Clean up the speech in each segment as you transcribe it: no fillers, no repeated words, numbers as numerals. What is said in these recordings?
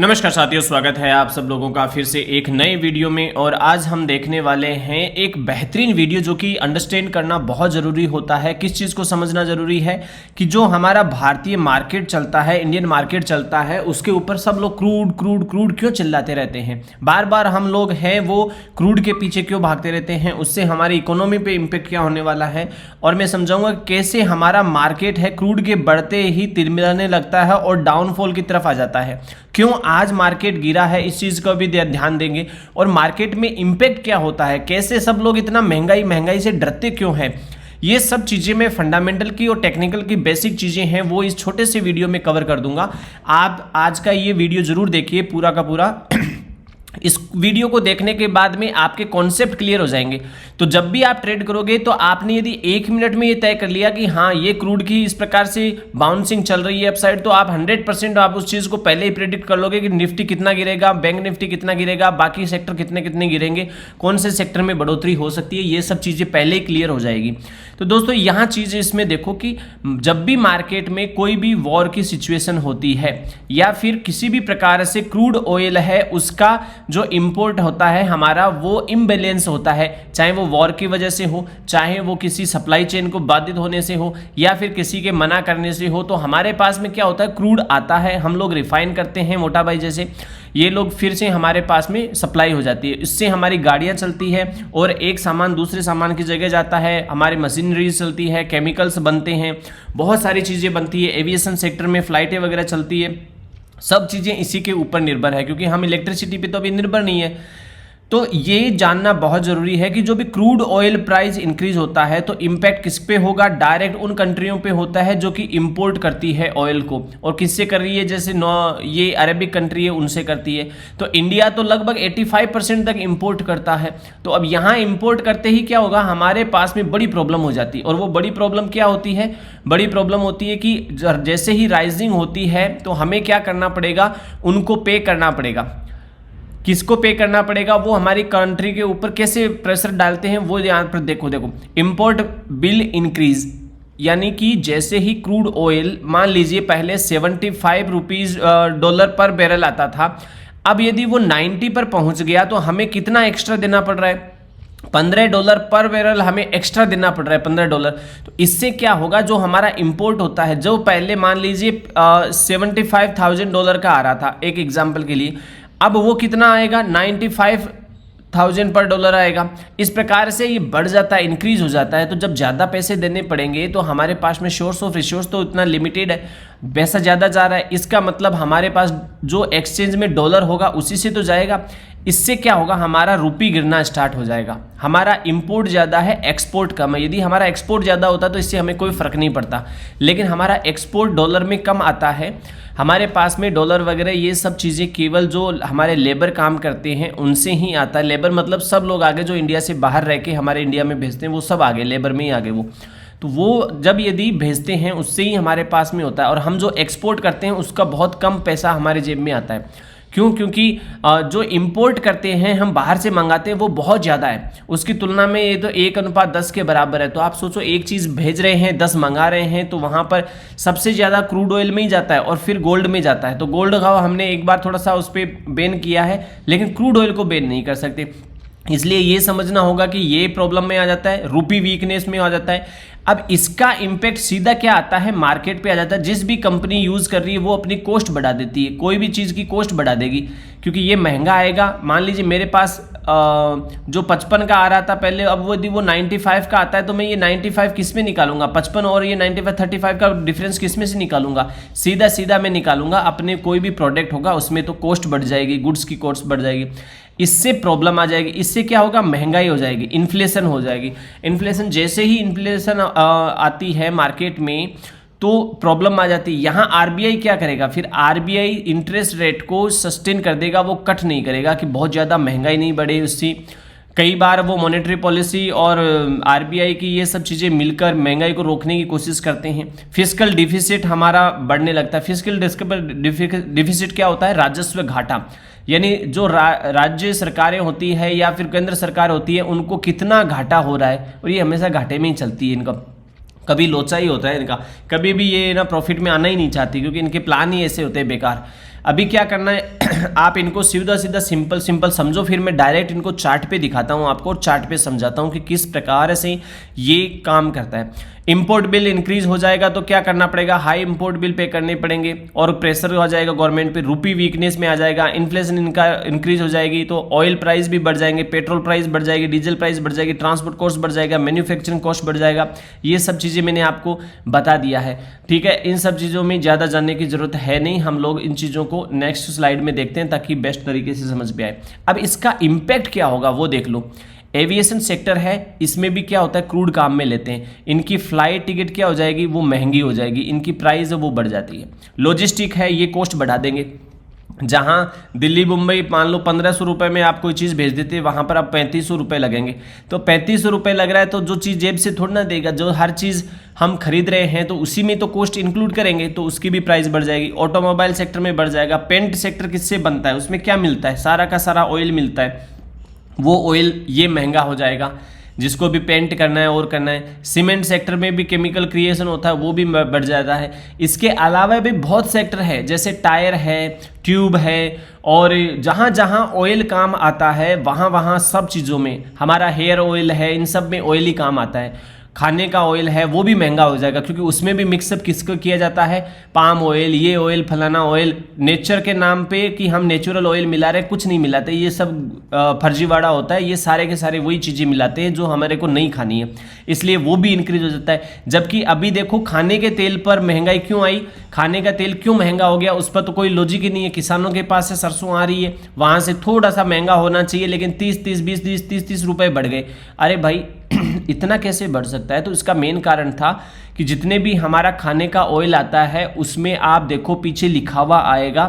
नमस्कार साथियों, स्वागत है आप सब लोगों का फिर से एक नए वीडियो में। और आज हम देखने वाले हैं एक बेहतरीन वीडियो जो कि अंडरस्टैंड करना बहुत ज़रूरी होता है। किस चीज़ को समझना ज़रूरी है कि जो हमारा भारतीय मार्केट चलता है, इंडियन मार्केट चलता है, उसके ऊपर सब लोग क्रूड क्रूड क्रूड क्यों चिल्लाते रहते हैं। बार बार हम लोग हैं वो क्रूड के पीछे क्यों भागते रहते हैं, उससे हमारी इकोनॉमी पे इम्पेक्ट क्या होने वाला है। और मैं समझाऊंगा कैसे हमारा मार्केट है क्रूड के बढ़ते ही तिलमिलाने लगता है और डाउनफॉल की तरफ आ जाता है। क्यों आज मार्केट गिरा है, इस चीज़ का भी ध्यान देंगे। और मार्केट में इम्पैक्ट क्या होता है, कैसे सब लोग इतना महंगाई से डरते क्यों हैं, ये सब चीज़ें मैं फंडामेंटल की और टेक्निकल की बेसिक चीज़ें हैं वो इस छोटे से वीडियो में कवर कर दूंगा। आप आज का ये वीडियो जरूर देखिए पूरा का पूरा। इस वीडियो को देखने के बाद में आपके कॉन्सेप्ट क्लियर हो जाएंगे। तो जब भी आप ट्रेड करोगे तो आपने यदि 1 मिनट में ये तय कर लिया कि हाँ ये क्रूड की इस प्रकार से बाउंसिंग चल रही है अपसाइड, तो आप 100% आप उस चीज़ को पहले ही प्रेडिक्ट कर लोगे कि निफ्टी कितना गिरेगा, बैंक निफ्टी कितना गिरेगा, बाकी सेक्टर कितने कितने गिरेंगे, कौन से सेक्टर में बढ़ोतरी हो सकती है, ये सब चीज़ें पहले ही क्लियर हो जाएगी। तो दोस्तों यहाँ चीज़ इसमें देखो कि जब भी मार्केट में कोई भी वॉर की सिचुएशन होती है या फिर किसी भी प्रकार से क्रूड ऑयल है उसका जो इंपोर्ट होता है हमारा वो इम्बैलेंस होता है, चाहे वो वॉर की वजह से हो, चाहे वो किसी सप्लाई चेन को बाधित होने से हो या फिर किसी के मना करने से हो, तो हमारे पास में क्या होता है, क्रूड आता है, हम लोग रिफाइन करते हैं मोटा भाई जैसे, ये लोग फिर से हमारे पास में सप्लाई हो जाती है, इससे हमारी गाड़ियां चलती है और एक सामान दूसरे सामान की जगह जाता है, हमारी मशीनरी चलती है, केमिकल्स बनते हैं, बहुत सारी चीज़ें बनती है, एविएशन सेक्टर में फ्लाइटें वगैरह चलती है, सब चीज़ें इसी के ऊपर निर्भर है, क्योंकि हम इलेक्ट्रिसिटी पे तो अभी निर्भर नहीं है। तो ये जानना बहुत ज़रूरी है कि जो भी क्रूड ऑयल प्राइस इंक्रीज होता है तो इम्पैक्ट किस पे होगा, डायरेक्ट उन कंट्रियों पे होता है जो कि इंपोर्ट करती है ऑयल को, और किससे कर रही है, जैसे ये अरेबिक कंट्री है उनसे करती है। तो इंडिया तो लगभग 85% तक इंपोर्ट करता है। तो अब यहाँ इंपोर्ट करते ही क्या होगा, हमारे पास में बड़ी प्रॉब्लम हो जाती है। और वो बड़ी प्रॉब्लम क्या होती है, बड़ी प्रॉब्लम होती है कि जैसे ही राइजिंग होती है तो हमें क्या करना पड़ेगा, उनको पे करना पड़ेगा। किसको पे करना पड़ेगा, वो हमारी कंट्री के ऊपर कैसे प्रेशर डालते हैं वो यहाँ पर देखो। इंपोर्ट बिल इंक्रीज, यानी कि जैसे ही क्रूड ऑयल मान लीजिए पहले 75 रुपीज डॉलर पर बैरल आता था, अब यदि वो 90 पर पहुंच गया तो हमें कितना एक्स्ट्रा देना पड़ रहा है, $15 पर बैरल हमें एक्स्ट्रा देना पड़ रहा है, $15। तो इससे क्या होगा, जो हमारा इंपोर्ट होता है, जो पहले मान लीजिए $75,000 का आ रहा था एक एग्जाम्पल के लिए, अब वो कितना आएगा, 95,000 पर डॉलर आएगा। इस प्रकार से ये बढ़ जाता है, इंक्रीज हो जाता है। तो जब ज़्यादा पैसे देने पड़ेंगे तो हमारे पास में सोर्स ऑफ रिसोर्स तो इतना लिमिटेड है, पैसा ज़्यादा जा रहा है, इसका मतलब हमारे पास जो एक्सचेंज में डॉलर होगा उसी से तो जाएगा। इससे क्या होगा, हमारा रुपी गिरना स्टार्ट हो जाएगा। हमारा इंपोर्ट ज़्यादा है, एक्सपोर्ट कम है। यदि हमारा एक्सपोर्ट ज़्यादा होता तो इससे हमें कोई फ़र्क नहीं पड़ता, लेकिन हमारा एक्सपोर्ट डॉलर में कम आता है। हमारे पास में डॉलर वगैरह ये सब चीज़ें केवल जो हमारे लेबर काम करते हैं उनसे ही आता है। लेबर मतलब सब लोग आगे जो इंडिया से बाहर रह के हमारे इंडिया में भेजते हैं वो सब आगे लेबर में ही आगे वो, तो वो जब यदि भेजते हैं उससे ही हमारे पास में होता है। और हम जो एक्सपोर्ट करते हैं उसका बहुत कम पैसा हमारे जेब में आता है। क्यों, क्योंकि जो इंपोर्ट करते हैं हम बाहर से मंगाते हैं वो बहुत ज़्यादा है, उसकी तुलना में ये तो 1:10 के बराबर है। तो आप सोचो, एक चीज़ भेज रहे हैं 10 मंगा रहे हैं, तो वहाँ पर सबसे ज़्यादा क्रूड ऑयल में ही जाता है और फिर गोल्ड में जाता है। तो गोल्ड का हमने एक बार थोड़ा सा उस पर बैन किया है, लेकिन क्रूड ऑयल को बैन नहीं कर सकते। इसलिए ये समझना होगा कि ये प्रॉब्लम में आ जाता है, रूपी वीकनेस में आ जाता है। अब इसका इम्पैक्ट सीधा क्या आता है, मार्केट पे आ जाता है। जिस भी कंपनी यूज़ कर रही है वो अपनी कॉस्ट बढ़ा देती है, कोई भी चीज़ की कॉस्ट बढ़ा देगी, क्योंकि ये महंगा आएगा। मान लीजिए मेरे पास जो 55 का आ रहा था पहले, अब वो यदि वो 95 का आता है तो मैं ये 95 किस में निकालूंगा, 55 और ये 95 35 का डिफरेंस किस में से निकालूंगा, सीधा सीधा मैं निकालूंगा अपने कोई भी प्रोडक्ट होगा उसमें, तो कॉस्ट बढ़ जाएगी, गुड्स की कॉस्ट बढ़ जाएगी, इससे प्रॉब्लम आ जाएगी। इससे क्या होगा, महंगाई हो जाएगी, इन्फ्लेशन हो जाएगी। इन्फ्लेशन जैसे ही इन्फ्लेशन आती है मार्केट में तो प्रॉब्लम आ जाती है। यहाँ आरबीआई क्या करेगा, फिर आरबीआई इंटरेस्ट रेट को सस्टेन कर देगा, वो कट नहीं करेगा कि बहुत ज़्यादा महंगाई नहीं बढ़े उससे। कई बार वो मॉनेटरी पॉलिसी और आरबीआई की ये सब चीज़ें मिलकर महंगाई को रोकने की कोशिश करते हैं। फिस्कल डिफिसिट हमारा बढ़ने लगता है। फिस्कल डिफिसिट क्या होता है, राजस्व घाटा, यानी जो राज्य सरकारें होती है या फिर केंद्र सरकार होती है उनको कितना घाटा हो रहा है, और ये हमेशा घाटे में ही चलती है इनका। कभी लोचा ही होता है इनका, कभी भी ये ना प्रॉफिट में आना ही नहीं चाहती, क्योंकि इनके प्लान ही ऐसे होते हैं बेकार। अभी क्या करना है आप इनको सीधा सीधा सिंपल सिंपल समझो, फिर मैं डायरेक्ट इनको चार्ट पे दिखाता हूँ आपको और चार्ट पे समझाता हूँ कि किस प्रकार से ये काम करता है। इंपोर्ट बिल इंक्रीज हो जाएगा तो क्या करना पड़ेगा, हाई इंपोर्ट बिल पे करने पड़ेंगे और प्रेशर हो जाएगा गवर्नमेंट पे, रुपी वीकनेस में आ जाएगा, इन्फ्लेशन इनका इंक्रीज हो जाएगी तो ऑयल प्राइस भी बढ़ जाएंगे, पेट्रोल प्राइस बढ़ जाएगी, डीजल प्राइस बढ़ जाएगी, ट्रांसपोर्ट कॉस्ट बढ़ जाएगा, मैन्युफैक्चरिंग कॉस्ट बढ़ जाएगा। ये सब चीज़ें मैंने आपको बता दिया है, ठीक है। इन सब चीज़ों में ज़्यादा जानने की जरूरत है नहीं, हम लोग इन चीज़ों को नेक्स्ट स्लाइड में देखते हैं ताकि बेस्ट तरीके से समझ में आए। अब इसका इम्पैक्ट क्या होगा वो देख लो। एविएशन सेक्टर है, इसमें भी क्या होता है, क्रूड काम में लेते हैं, इनकी फ्लाइट टिकट क्या हो जाएगी, वो महंगी हो जाएगी, इनकी प्राइस वो बढ़ जाती है। लॉजिस्टिक है, ये कॉस्ट बढ़ा देंगे। जहाँ दिल्ली मुंबई मान लो 1500 रुपये में आप कोई चीज़ भेज देते हैं, वहाँ पर अब 3500 रुपये लगेंगे। तो 3500 रुपये लग रहा है तो जो चीज़ जेब से थोड़ा ना देगा, जो हर चीज़ हम खरीद रहे हैं तो उसी में तो कॉस्ट इंक्लूड करेंगे, तो उसकी भी प्राइस बढ़ जाएगी। ऑटोमोबाइल सेक्टर में बढ़ जाएगा। पेंट सेक्टर किससे बनता है, उसमें क्या मिलता है, सारा का सारा ऑयल मिलता है, वो ऑयल ये महंगा हो जाएगा जिसको भी पेंट करना है और करना है। सीमेंट सेक्टर में भी केमिकल क्रिएशन होता है, वो भी बढ़ जाता है। इसके अलावा भी बहुत सेक्टर है, जैसे टायर है, ट्यूब है, और जहाँ जहाँ ऑयल काम आता है वहाँ वहाँ सब चीज़ों में, हमारा हेयर ऑयल है, इन सब में ऑयल ही काम आता है। खाने का ऑयल है वो भी महंगा हो जाएगा क्योंकि उसमें भी मिक्सअप किसको किया जाता है, पाम ऑयल, ये ऑयल, फलाना ऑयल। नेचर के नाम पे कि हम नेचुरल ऑयल मिला रहे, कुछ नहीं मिलाते, ये सब फर्जीवाड़ा होता है। ये सारे के सारे वही चीज़ें मिलाते हैं जो हमारे को नहीं खानी है, इसलिए वो भी इंक्रीज हो जाता है। जबकि अभी देखो खाने के तेल पर महंगाई क्यों आई, खाने का तेल क्यों महंगा हो गया, उस पर तो कोई लॉजिक ही नहीं है। किसानों के पास से सरसों आ रही है, वहाँ से थोड़ा सा महंगा होना चाहिए, लेकिन 30 रुपये बढ़ गए। अरे भाई इतना कैसे बढ़ सकता है? तो इसका मेन कारण था कि जितने भी हमारा खाने का ऑयल आता है उसमें आप देखो पीछे लिखा हुआ आएगा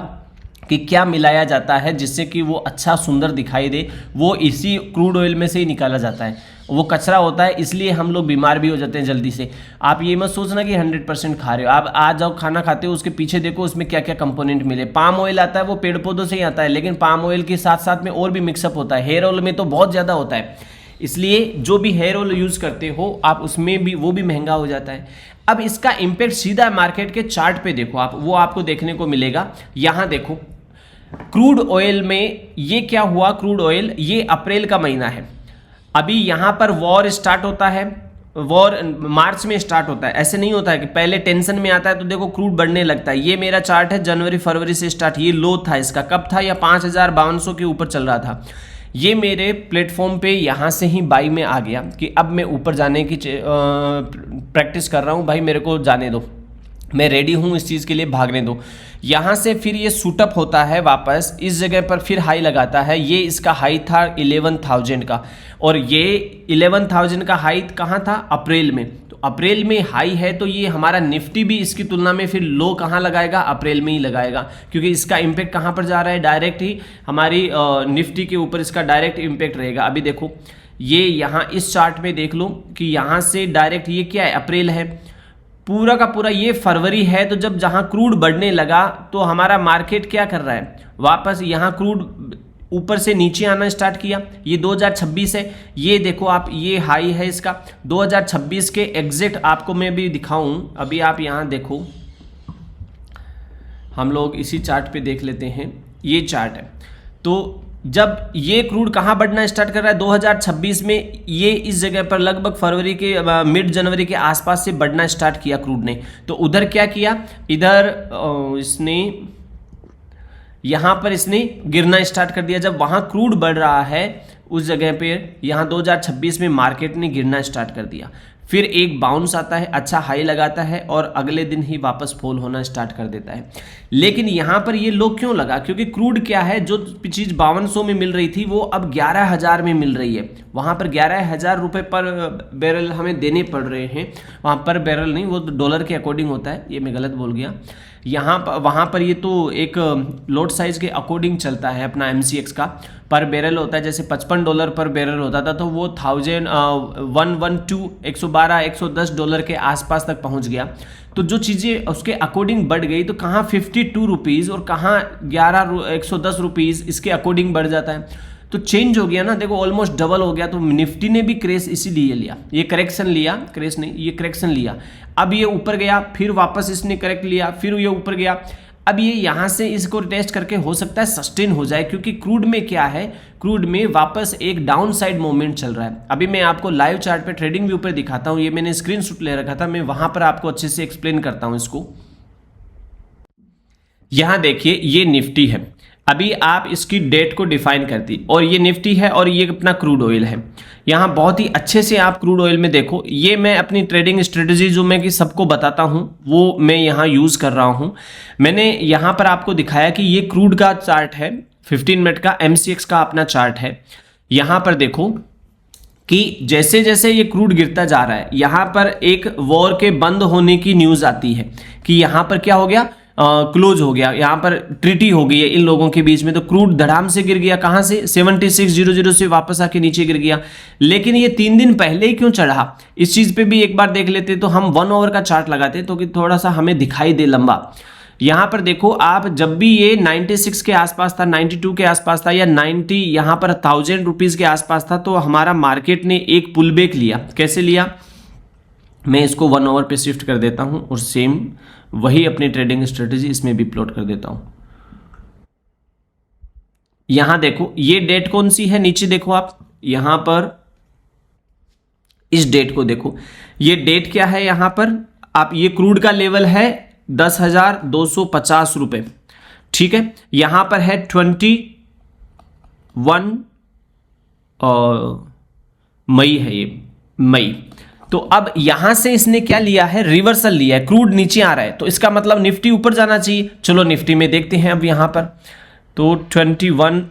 कि क्या मिलाया जाता है जिससे कि वो अच्छा सुंदर दिखाई दे, वो इसी क्रूड ऑयल में से ही निकाला जाता है। वो कचरा होता है, इसलिए हम लोग बीमार भी हो जाते हैं जल्दी से। आप ये मत सोचना कि 100% खा रहे हो, आप आज जाओ खाना खाते हो उसके पीछे देखो उसमें क्या क्या कंपोनेंट मिले। पाम ऑयल आता है वो पेड़ पौधों से ही आता है, लेकिन पाम ऑयल के साथ साथ में और भी मिक्सअप होता है। हेयर ऑयल में तो बहुत ज़्यादा होता है, इसलिए जो भी हेयर ऑयल यूज़ करते हो आप उसमें भी वो भी महंगा हो जाता है। अब इसका इम्पैक्ट सीधा मार्केट के चार्ट पे देखो आप, वो आपको देखने को मिलेगा। यहाँ देखो क्रूड ऑयल में ये क्या हुआ, क्रूड ऑयल ये अप्रैल का महीना है, अभी यहाँ पर वॉर स्टार्ट होता है, वॉर मार्च में स्टार्ट होता है। ऐसे नहीं होता है कि पहले टेंशन में आता है तो देखो क्रूड बढ़ने लगता है। ये मेरा चार्ट है जनवरी फरवरी से स्टार्ट, ये लो था इसका, कब था, या 5200 के ऊपर चल रहा था। ये मेरे प्लेटफॉर्म पे यहाँ से ही बाई में आ गया कि अब मैं ऊपर जाने की प्रैक्टिस कर रहा हूँ, भाई मेरे को जाने दो, मैं रेडी हूँ इस चीज़ के लिए, भागने दो। यहाँ से फिर ये सूटअप होता है वापस, इस जगह पर फिर हाई लगाता है। ये इसका हाई था 11,000 का, और ये 11,000 का हाई कहाँ था, अप्रैल में। तो अप्रैल में हाई है तो ये हमारा निफ्टी भी इसकी तुलना में फिर लो कहाँ लगाएगा, अप्रैल में ही लगाएगा, क्योंकि इसका इम्पैक्ट कहाँ पर जा रहा है, डायरेक्ट ही हमारी निफ्टी के ऊपर इसका डायरेक्ट इम्पैक्ट रहेगा। अभी देखो ये यहाँ इस चार्ट में देख लो कि यहाँ से डायरेक्ट ये क्या है, अप्रैल है, पूरा का पूरा ये फरवरी है। तो जब जहाँ क्रूड बढ़ने लगा तो हमारा मार्केट क्या कर रहा है, वापस यहाँ क्रूड ऊपर से नीचे आना स्टार्ट किया। ये 2026 है, ये देखो आप, ये हाई है इसका 2026 के एग्जैक्ट आपको मैं भी दिखाऊं। अभी आप यहाँ देखो, हम लोग इसी चार्ट पे देख लेते हैं, ये चार्ट है। तो जब ये क्रूड कहाँ बढ़ना स्टार्ट कर रहा है 2026 में, ये इस जगह पर लगभग फरवरी के मिड जनवरी के आसपास से बढ़ना स्टार्ट किया क्रूड ने। तो उधर क्या किया, इधर इसने यहाँ पर इसने गिरना स्टार्ट कर दिया। जब वहाँ क्रूड बढ़ रहा है उस जगह पे यहाँ 2026 में मार्केट ने गिरना स्टार्ट कर दिया। फिर एक बाउंस आता है, अच्छा हाई लगाता है और अगले दिन ही वापस फॉल होना स्टार्ट कर देता है। लेकिन यहाँ पर ये लो क्यों लगा, क्योंकि क्रूड क्या है, जो चीज़ 5200 में मिल रही थी वो अब 11,000 में मिल रही है। वहाँ पर 11,000 रुपये पर बैरल हमें देने पड़ रहे हैं, वहाँ पर बैरल नहीं, वो डॉलर के अकॉर्डिंग होता है, ये मैं गलत बोल गया। यहाँ पर वहाँ पर ये तो एक लोड साइज के अकॉर्डिंग चलता है अपना MCX का, पर बैरल होता है। जैसे $55 पर बैरल होता था तो वो 112 $110 के आसपास तक पहुँच गया। तो जो चीज़ें उसके अकॉर्डिंग बढ़ गई तो कहाँ 52 रुपीज़ और कहाँ 110 रुपीज़ इसके अकॉर्डिंग बढ़ जाता है। तो चेंज हो गया ना, देखो ऑलमोस्ट डबल हो गया। तो निफ्टी ने भी क्रेश इसीलिए लिया, ये करेक्शन लिया, क्रेश नहीं, ये करेक्शन लिया। अब ये ऊपर गया, फिर वापस इसने करेक्ट लिया, फिर ये ऊपर गया। अब ये यहाँ से इसको टेस्ट करके हो सकता है सस्टेन हो जाए, क्योंकि क्रूड में क्या है, क्रूड में वापस एक डाउन साइड मूवमेंट चल रहा है। अभी मैं आपको लाइव चार्ट पे ट्रेडिंग व्यू पे दिखाता हूँ, ये मैंने स्क्रीनशॉट ले रखा था, मैं वहां पर आपको अच्छे से एक्सप्लेन करता हूँ इसको। यहां देखिए ये निफ्टी है, अभी आप इसकी डेट को डिफाइन कर दी, और ये निफ्टी है और ये अपना क्रूड ऑयल है। यहाँ बहुत ही अच्छे से आप क्रूड ऑयल में देखो, ये मैं अपनी ट्रेडिंग स्ट्रेटजी जो मैं कि सबको बताता हूँ वो मैं यहाँ यूज़ कर रहा हूँ। मैंने यहाँ पर आपको दिखाया कि ये क्रूड का चार्ट है, 15 मिनट का MCX का अपना चार्ट है। यहाँ पर देखो कि जैसे जैसे ये क्रूड गिरता जा रहा है, यहाँ पर एक वॉर के बंद होने की न्यूज़ आती है कि यहाँ पर क्या हो गया, क्लोज हो गया, यहाँ पर ट्रीटी हो गई है इन लोगों के बीच में। तो क्रूड धड़ाम से गिर गया, कहाँ से, 7600 से वापस आके नीचे गिर गया। लेकिन ये 3 दिन पहले ही क्यों चढ़ा, इस चीज़ पे भी एक बार देख लेते। तो हम 1 आवर का चार्ट लगाते तो कि थोड़ा सा हमें दिखाई दे लंबा। यहाँ पर देखो आप, जब भी ये 96 के आसपास था, 92 के आसपास था, या 90 यहाँ पर 1000 रुपीज़ के आसपास था, तो हमारा मार्केट ने एक पुल बैक लिया। कैसे लिया, मैं इसको 1 आवर पे शिफ्ट कर देता हूँ और सेम वही अपनी ट्रेडिंग स्ट्रेटेजी इसमें भी प्लॉट कर देता हूं। यहां देखो ये डेट कौन सी है, नीचे देखो आप, यहां पर इस डेट को देखो, ये डेट क्या है, यहां पर आप, ये क्रूड का लेवल है 10,250 रुपए, ठीक है। यहां पर है 21 मई है, ये मई। तो अब यहां से इसने क्या लिया है, रिवर्सल लिया है, क्रूड नीचे आ रहा है, तो इसका मतलब निफ्टी ऊपर जाना चाहिए। चलो निफ्टी में देखते हैं अब यहां पर, तो 21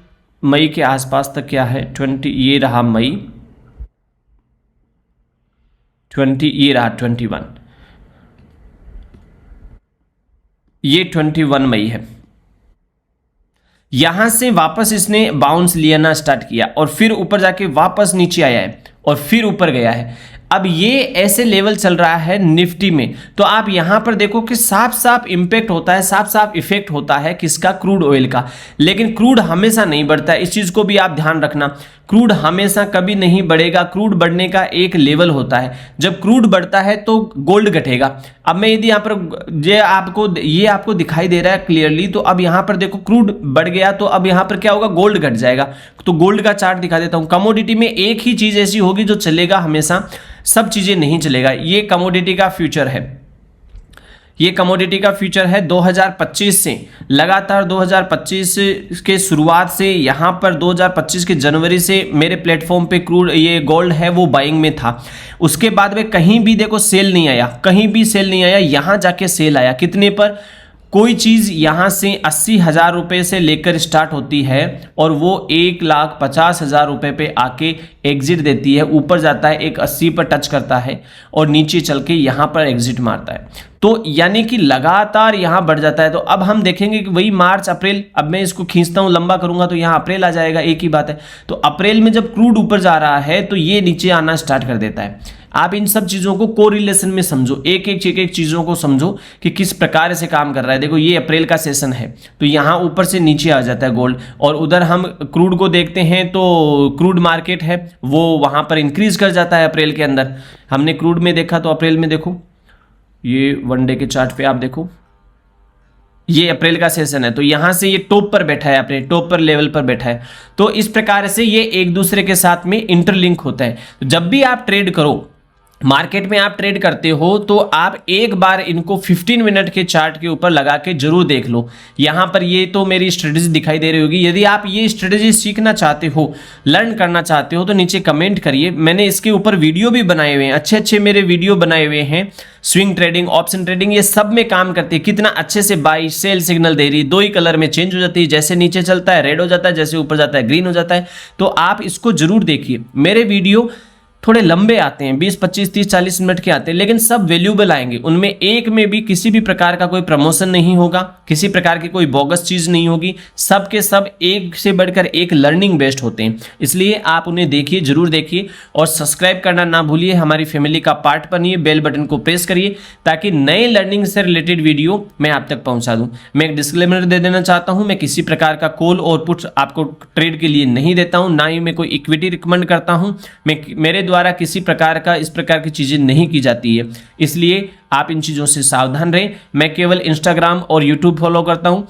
मई के आसपास तक क्या है, 20, ये रहा मई, 20, ये रहा 21, ये 21 मई है। यहां से वापस इसने बाउंस लेना स्टार्ट किया और फिर ऊपर जाके वापस नीचे आया है और फिर ऊपर गया है। अब ये ऐसे लेवल चल रहा है निफ्टी में, तो आप यहां पर देखो कि साफ साफ इंपैक्ट होता है, साफ साफ इफेक्ट होता है किसका, क्रूड ऑयल का। लेकिन क्रूड हमेशा नहीं बढ़ता है, इस चीज को भी आप ध्यान रखना। क्रूड हमेशा कभी नहीं बढ़ेगा, क्रूड बढ़ने का एक लेवल होता है। जब क्रूड बढ़ता है तो गोल्ड घटेगा। अब मैं यदि यहाँ पर ये आपको दिखाई दे रहा है क्लियरली, तो अब यहाँ पर देखो क्रूड बढ़ गया, तो अब यहाँ पर क्या होगा, गोल्ड घट जाएगा। तो गोल्ड का चार्ट दिखा देता हूँ। कमोडिटी में एक ही चीज ऐसी होगी जो चलेगा हमेशा, सब चीजें नहीं चलेगा। ये कमोडिटी का फ्यूचर है, ये कमोडिटी का फ्यूचर है 2025 से, लगातार 2025 के शुरुआत से, यहाँ पर 2025 के जनवरी से मेरे प्लेटफॉर्म पे क्रूड, ये गोल्ड है वो बाइंग में था। उसके बाद में कहीं भी देखो सेल नहीं आया, कहीं भी सेल नहीं आया, यहाँ जाके सेल आया। कितने पर, कोई चीज़ यहाँ से 80,000 रुपये से लेकर स्टार्ट होती है और वो 1,50,000 रुपये पे आके एग्जिट देती है, ऊपर जाता है, एक 80 पर टच करता है और नीचे चल के यहाँ पर एग्जिट मारता है। तो यानी कि लगातार यहाँ बढ़ जाता है। तो अब हम देखेंगे कि वही मार्च अप्रैल, अब मैं इसको खींचता हूँ, लंबा करूँगा तो यहाँ अप्रैल आ जाएगा, एक ही बात है। तो अप्रैल में जब क्रूड ऊपर जा रहा है तो ये नीचे आना स्टार्ट कर देता है। आप इन सब चीज़ों को कोरिलेशन में समझो, एक एक चीज़ों को समझो कि किस प्रकार से काम कर रहा है। देखो ये अप्रैल का सेशन है, तो यहाँ ऊपर से नीचे आ जाता है गोल्ड, और उधर हम क्रूड को देखते हैं तो क्रूड मार्केट है वो वहाँ पर इंक्रीज कर जाता है अप्रैल के अंदर। हमने क्रूड में देखा तो अप्रैल में देखो, ये 1 डे के चार्ट पे आप देखो, ये अप्रैल का सेशन है, तो यहां से ये टॉप पर बैठा है, अपने टॉप पर लेवल पर बैठा है। तो इस प्रकार से ये एक दूसरे के साथ में इंटरलिंक होता है। तो जब भी आप ट्रेड करो, मार्केट में आप ट्रेड करते हो, तो आप एक बार इनको 15 मिनट के चार्ट के ऊपर लगा के जरूर देख लो। यहाँ पर ये तो मेरी स्ट्रेटेजी दिखाई दे रही होगी। यदि आप ये स्ट्रेटेजी सीखना चाहते हो, लर्न करना चाहते हो, तो नीचे कमेंट करिए। मैंने इसके ऊपर वीडियो भी बनाए हुए हैं, अच्छे मेरे वीडियो बनाए हुए हैं। स्विंग ट्रेडिंग, ऑप्शन ट्रेडिंग, ये सब में काम करती है। कितना अच्छे से बाई सेल सिग्नल दे रही, 2 ही कलर में चेंज हो जाती है, जैसे नीचे चलता है रेड हो जाता है, जैसे ऊपर जाता है ग्रीन हो जाता है। तो आप इसको जरूर देखिए। मेरे वीडियो थोड़े लंबे आते हैं, 20, 25, 30, 40 मिनट के आते हैं, लेकिन सब वैल्यूएबल आएंगे। उनमें एक में भी किसी भी प्रकार का कोई प्रमोशन नहीं होगा, किसी प्रकार की कोई बोगस चीज नहीं होगी। सब के सब एक से बढ़कर एक लर्निंग बेस्ड होते हैं, इसलिए आप उन्हें देखिए, जरूर देखिए, और सब्सक्राइब करना ना भूलिए। हमारी फैमिली का पार्ट बनिए, बेल बटन को प्रेस करिए, ताकि नए लर्निंग से रिलेटेड वीडियो मैं आप तक पहुंचा दूं। मैं एक डिस्क्लेमर दे देना चाहता हूं, मैं किसी प्रकार का कॉल और पुट आपको ट्रेड के लिए नहीं देता हूं, ना ही मैं कोई इक्विटी रिकमेंड करता हूं। मैं मेरे द्वारा किसी प्रकार का इस प्रकार की चीज़ें नहीं की जाती है, इसलिए आप इन चीज़ों से सावधान रहें। मैं केवल इंस्टाग्राम और यूट्यूब फॉलो करता हूँ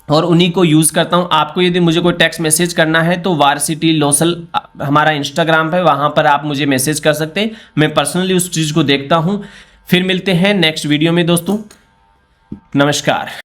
और उन्हीं को यूज़ करता हूं। आपको यदि मुझे कोई टेक्स्ट मैसेज करना है तो वार्सिटी लोसल हमारा इंस्टाग्राम है, वहां पर आप मुझे मैसेज कर सकते हैं, मैं पर्सनली उस चीज़ को देखता हूं। फिर मिलते हैं नेक्स्ट वीडियो में दोस्तों, नमस्कार।